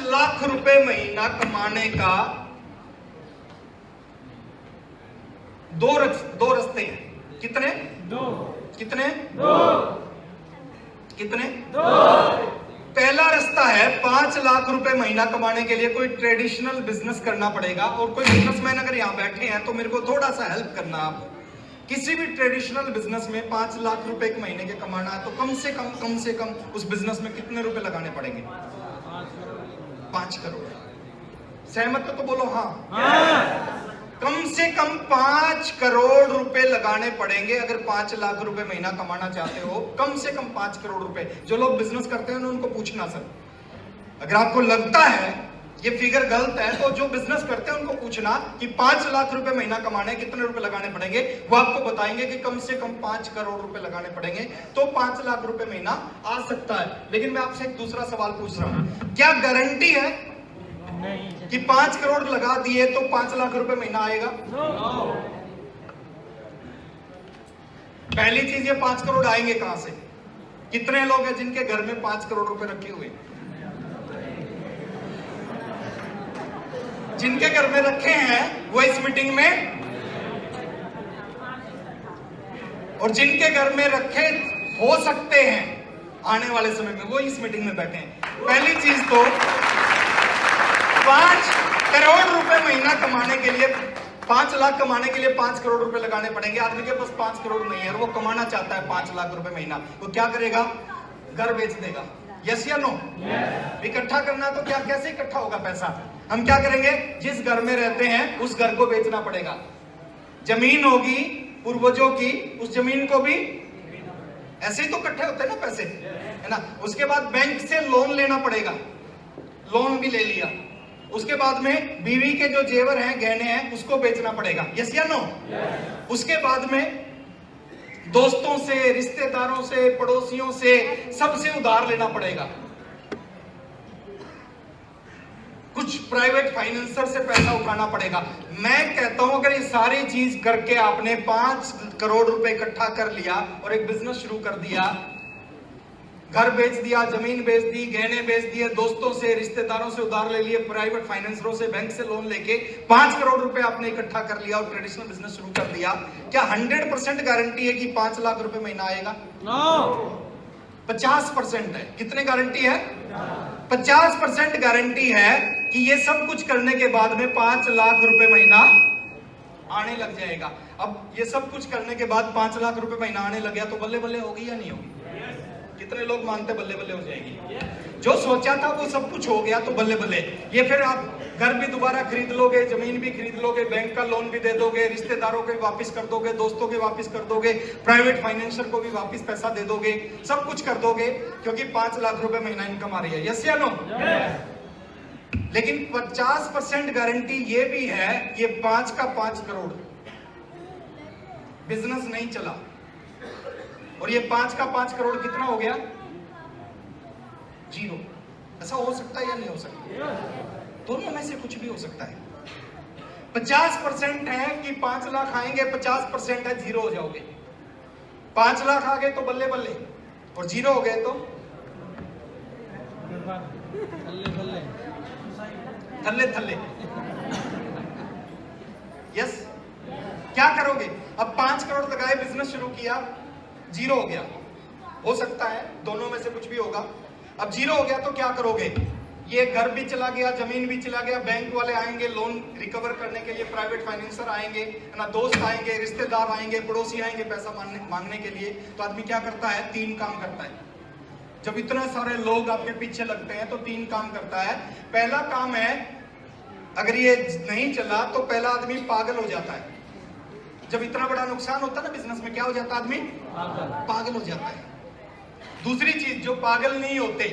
लाख रुपए महीना कमाने का दो रास्ते हैं। कितने? दो। कितने? दो। कितने? दो। पहला रास्ता है 5 लाख रुपए महीना कमाने के लिए कोई ट्रेडिशनल बिजनेस करना पड़ेगा। और कोई बिजनेसमैन अगर यहां बैठे हैं तो मेरे को थोड़ा सा हेल्प करना। आप किसी भी ट्रेडिशनल बिजनेस में 5 लाख रुपए एक महीने के कमाना है तो कम से कम उस बिजनेस में कितने रुपए लगाने पड़ेंगे? 5 करोड़। सहमत तो बोलो हाँ। कम से कम 5 करोड़ रुपए लगाने पड़ेंगे अगर 5 लाख रुपए महीना कमाना चाहते हो। कम से कम 5 करोड़ रुपए। जो लोग बिजनेस करते हैं उनको पूछना सर, अगर आपको लगता है ये फिगर गलत है तो जो बिजनेस करते हैं उनको पूछना कि 5 लाख रुपए महीना कमाने कितने रुपए लगाने पड़ेंगे। वो आपको बताएंगे कि कम से कम 5 करोड़ रुपए लगाने पड़ेंगे तो 5 लाख रुपए महीना आ सकता है। लेकिन मैं आपसे एक दूसरा सवाल पूछ रहा हूं, क्या गारंटी है कि 5 करोड़ लगा दिए तो 5 लाख रुपए महीना आएगा? पहली चीज, ये 5 करोड़ आएंगे कहां से? कितने लोग हैं जिनके घर में 5 करोड़ रुपए रखे हुए? जिनके घर में रखे हैं वो इस मीटिंग में, और जिनके घर में रखे हो सकते हैं आने वाले समय में वो इस मीटिंग में बैठे हैं। पहली चीज तो 5 करोड़ रुपए महीना कमाने के लिए, 5 लाख कमाने के लिए 5 करोड़ रुपए लगाने पड़ेंगे। आदमी के पास 5 करोड़ नहीं है और वो कमाना चाहता है 5 लाख रुपए महीना, वो क्या करेगा? घर बेच देगा। यस या नो? इकट्ठा करना तो क्या, कैसे इकट्ठा होगा पैसा? हम क्या करेंगे? जिस घर में रहते हैं उस घर को बेचना पड़ेगा। जमीन होगी पूर्वजों की, उस जमीन को भी, ऐसे ही तो इकट्ठे होते हैं ना पैसे, है ना। उसके बाद बैंक से लोन लेना पड़ेगा, लोन भी ले लिया। उसके बाद में बीवी के जो जेवर हैं, गहने हैं, उसको बेचना पड़ेगा। यस या नो? उसके बाद में दोस्तों से, रिश्तेदारों से, पड़ोसियों से, सबसे उधार लेना पड़ेगा। कुछ प्राइवेट फाइनेंसर से पैसा उठाना पड़ेगा। मैं कहता हूं अगर ये सारी चीज करके आपने 5 करोड़ रुपए इकट्ठा कर लिया और एक बिजनेस शुरू कर दिया, घर बेच दिया, जमीन बेच दी, गहने बेच दिए, दोस्तों से, रिश्तेदारों से उधार ले लिए, प्राइवेट फाइनेंसरों से, बैंक से लोन लेके 5 करोड़ रुपए आपने इकट्ठा कर लिया और ट्रेडिशनल बिजनेस शुरू कर दिया, क्या 100% गारंटी है कि 5 लाख रुपए महीना आएगा? नो। 50% है। कितने गारंटी है? 50% गारंटी है कि ये सब कुछ करने के बाद में 5 लाख रुपए महीना आने लग जाएगा। अब ये सब कुछ करने के बाद 5 लाख रुपए महीना आने लग गया तो बल्ले बल्ले होगी या नहीं होगी? कितने लोग मानते बल्ले बल्ले हो जाएगी? जो सोचा था वो सब कुछ हो गया तो बल्ले बल्ले। ये फिर आप घर भी दोबारा खरीद लोगे, जमीन भी खरीद लोगे, बैंक का लोन भी दे दोगे, रिश्तेदारों को वापस कर दोगे, दोस्तों के वापस कर दोगे, प्राइवेट फाइनेंसर को भी वापस पैसा दे दोगे, सब कुछ कर दोगे क्योंकि 5 लाख रुपए महीना इनकम आ रही है। यस या नो? लेकिन 50% गारंटी ये भी है कि 5 का 5 करोड़ बिजनेस नहीं चला और ये 5 का 5 करोड़ कितना हो गया? 0। ऐसा हो सकता है या नहीं हो सकता? दोनों में से कुछ भी हो सकता है। 50% है कि 5 लाख आएंगे, 50% है 0 हो जाओगे। 5 लाख आ गए तो बल्ले बल्ले, और 0 हो गए तो थल्ले थल्ले। यस? क्या करोगे? अब 5 करोड़ लगाए, बिजनेस शुरू किया, 0 हो गया। हो सकता है दोनों में से कुछ भी होगा। अब 0 हो गया तो क्या करोगे? ये घर भी चला गया, जमीन भी चला गया, बैंक वाले आएंगे लोन रिकवर करने के लिए, प्राइवेट फाइनेंसर आएंगे, है ना, दोस्त आएंगे, रिश्तेदार आएंगे, पड़ोसी आएंगे पैसा मांगने के लिए। तो आदमी क्या करता है? 3 काम करता है। जब इतना सारे लोग आपके पीछे लगते हैं तो 3 काम करता है। पहला काम है, अगर ये नहीं चला तो पहला आदमी पागल हो जाता है। जब इतना बड़ा नुकसान होता है ना बिजनेस में, क्या हो जाता है? आदमी पागल हो जाता है। दूसरी चीज, जो पागल नहीं होते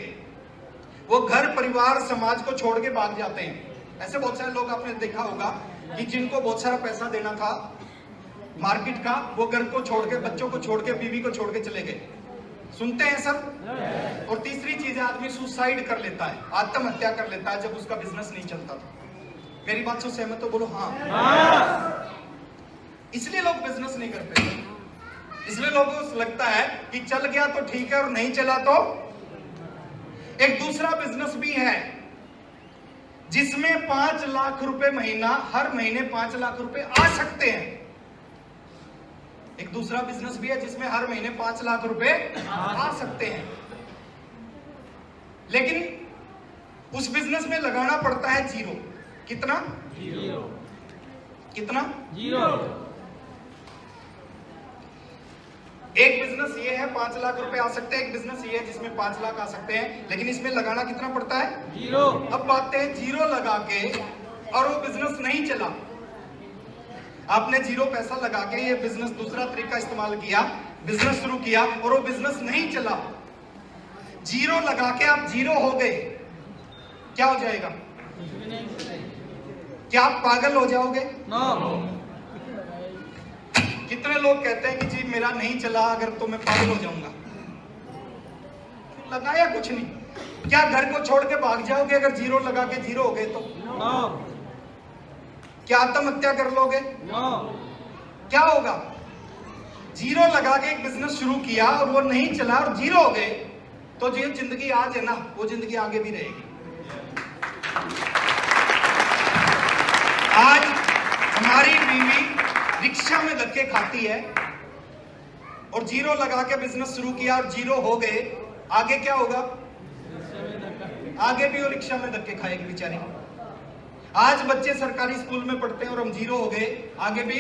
वो घर परिवार समाज को छोड़ के भाग जाते हैं। ऐसे बहुत सारे लोग आपने देखा होगा कि जिनको बहुत सारा पैसा देना था मार्केट का, वो घर को छोड़ के, बच्चों को छोड़ के, बीवी को छोड़ के चले गए। सुनते हैं सर? और तीसरी चीज है, आदमी सुसाइड कर लेता है, आत्महत्या कर लेता है जब उसका बिजनेस नहीं चलता था। मेरी बात से सहमत हो? बोलो हाँ। इसलिए लोग बिजनेस नहीं करते, इसलिए लोगों को लगता है कि चल गया तो ठीक है और नहीं चला तो। एक दूसरा बिजनेस भी है जिसमें 5 लाख रुपए महीना, हर महीने 5 लाख रुपए आ सकते हैं। एक दूसरा बिजनेस भी है जिसमें हर महीने 5 लाख रुपए आ सकते हैं, लेकिन उस बिजनेस में लगाना पड़ता है जीरो। कितना? जीरो। कितना? जीरो। एक बिजनेस ये है 5 लाख रुपए आ सकते हैं, एक बिजनेस ये है जिसमें 5 लाख आ सकते हैं, लेकिन इसमें लगाना कितना पड़ता है? जीरो। अब बात है जीरो लगा के और वो बिजनेस नहीं चला। आपने जीरो पैसा लगा के ये बिजनेस, दूसरा तरीका इस्तेमाल किया, बिजनेस शुरू किया और वो बिजनेस नहीं चला। जीरो लगा के आप जीरो हो गए, क्या हो जाएगा? क्या आप पागल हो जाओगे? कितने लोग कहते हैं कि जी मेरा नहीं चला अगर तो मैं पागल हो जाऊंगा। लगाया कुछ नहीं, क्या घर को छोड़ के भाग जाओगे अगर जीरो लगा के जीरो हो गए तो? क्या आत्महत्या कर लोगे? क्या होगा? जीरो लगा के एक बिजनेस शुरू किया और वो नहीं चला और जीरो हो गए, तो जो जिंदगी आज है ना, वो जिंदगी आगे भी रहेगी। आज हमारी बीवी रिक्शा में धक्के खाती है और जीरो लगा के बिजनेस शुरू किया और जीरो हो गए, आगे क्या होगा? आगे भी वो रिक्शा में धक्के खाएगी बेचारी। आज बच्चे सरकारी स्कूल में पढ़ते हैं और हम जीरो हो गए, आगे भी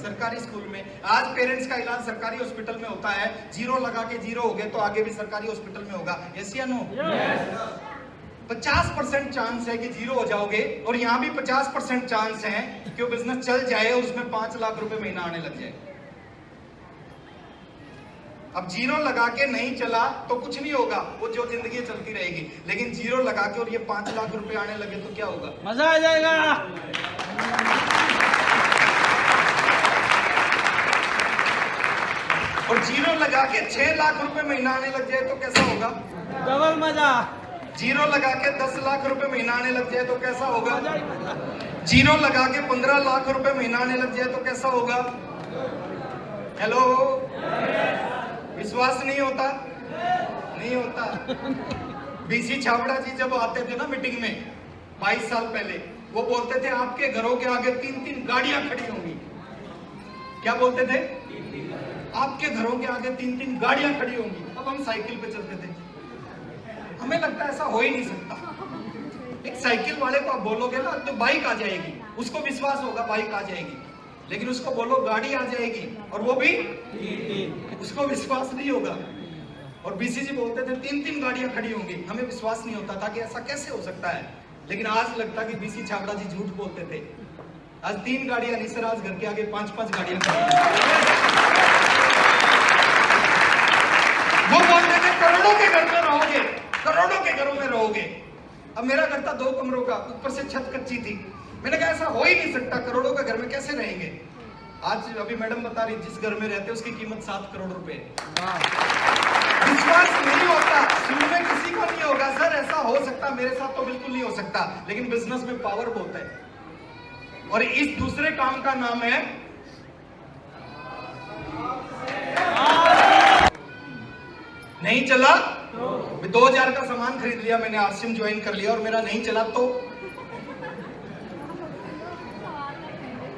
सरकारी स्कूल में। आज पेरेंट्स का इलाज सरकारी हॉस्पिटल में होता है, जीरो लगा के जीरो हो गए तो आगे भी सरकारी हॉस्पिटल में होगा। यस या नो? 50% चांस है कि जीरो हो जाओगे और यहां भी 50% चांस है कि वो बिजनेस चल जाए और उसमें 5 लाख रुपए महीना आने लग जाए। अब जीरो लगा के नहीं चला तो कुछ नहीं होगा, वो जो जिंदगी चलती रहेगी, लेकिन जीरो लगा के और ये 5 लाख रुपए आने लगे तो क्या होगा? मजा आ जाएगा। और जीरो लगा के 6 लाख रुपए महीना आने लग जाए तो कैसा होगा? डबल मजा। जीरो लगा के 10 लाख रुपए महीना आने लग जाए तो कैसा होगा? जीरो लगा के 15 लाख रुपए महीना आने लग जाए तो कैसा होगा? हेलो, विश्वास नहीं होता? नहीं होता। बीसी छाबड़ा जी जब आते थे ना मीटिंग में 22 साल पहले, वो बोलते थे आपके घरों के आगे 3-3 गाड़ियां खड़ी होंगी। क्या बोलते थे? आपके घरों के आगे 3-3 गाड़ियां खड़ी होंगी। अब हम साइकिल पे चलते थे, हमें लगता है ऐसा हो ही नहीं सकता। एक साइकिल वाले को आप बोलोगे ना तो बाइक आ जाएगी, उसको विश्वास होगा बाइक आ जाएगी, लेकिन उसको बोलो गाड़ी आ जाएगी और वो भी उसको विश्वास नहीं होगा। और बीसीजी बोलते थे 3-3 गाड़ियां खड़ी होंगी, हमें विश्वास नहीं होता था कि ऐसा कैसे हो सकता है, लेकिन आज लगता कि बीसी छाबड़ा जी झूठ बोलते थे। आज 3 गाड़ियां नहीं सर, आज घर के आगे 5-5 गाड़ियां खड़ी। वो बोलते थे करोड़ों के घर में रहोगे, करोड़ों के घरों में रहोगे। अब मेरा घर था 2 कमरों का, ऊपर से छत कच्ची थी। मैंने कहा ऐसा हो ही नहीं सकता, करोड़ों के घर में कैसे रहेंगे? आज अभी मैडम बता रही जिस घर में रहते उसकी कीमत 7 करोड़ रुपए। विश्वास नहीं होता, सुनने किसी को नहीं होगा सर ऐसा हो सकता, मेरे साथ तो बिल्कुल नहीं हो सकता, लेकिन बिजनेस में पावर बहुत है। और इस दूसरे काम का नाम है नहीं चला। 2000 का सामान खरीद लिया मैंने, आरसीएम ज्वाइन कर लिया और मेरा नहीं चला तो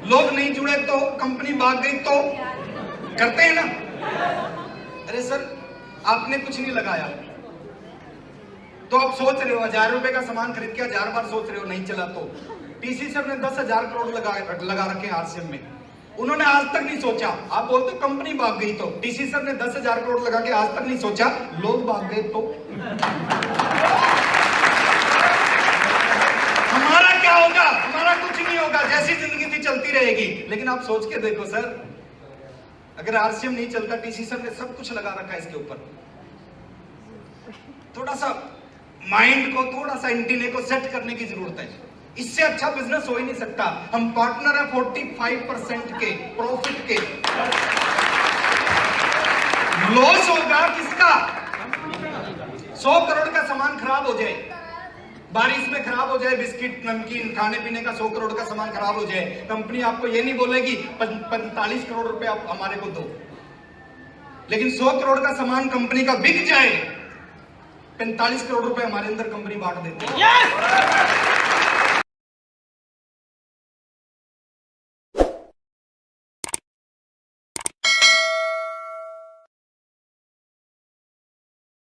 लोग नहीं जुड़े तो कंपनी भाग गई तो करते हैं ना। अरे सर आपने कुछ नहीं लगाया तो आप सोच रहे हो 1000 रुपए का सामान खरीद के 1000 बार सोच रहे हो नहीं चला तो। टीसी सर ने 10,000 करोड़ लगा रखे आरसीएम में, उन्होंने आज तक नहीं सोचा। आप बोलते कंपनी भाग गई तो, टीसी सर ने 10,000 करोड़ लगा के आज तक नहीं सोचा लोग भाग गए तो। हमारा क्या होगा? हमारा कुछ नहीं होगा, जैसी जिंदगी थी चलती रहेगी। लेकिन आप सोच के देखो सर, अगर आरसीएम नहीं चलता, टीसी सर ने सब कुछ लगा रखा है इसके ऊपर, थोड़ा सा माइंड को, थोड़ा सा एंटीने को सेट करने की जरूरत है। इससे अच्छा बिजनेस हो ही नहीं सकता। हम पार्टनर है 45% के प्रॉफिट के, लॉस होगा किसका? 100 करोड़ का सामान खराब हो जाए, बारिश में खराब हो जाए, बिस्किट नमकीन खाने पीने का 100 करोड़ का सामान खराब हो जाए, कंपनी आपको ये नहीं बोलेगी 45 करोड़ रुपए आप हमारे को दो। लेकिन 100 करोड़ का सामान कंपनी का बिक जाए, 45 करोड़ रुपए हमारे अंदर कंपनी बांट देती है।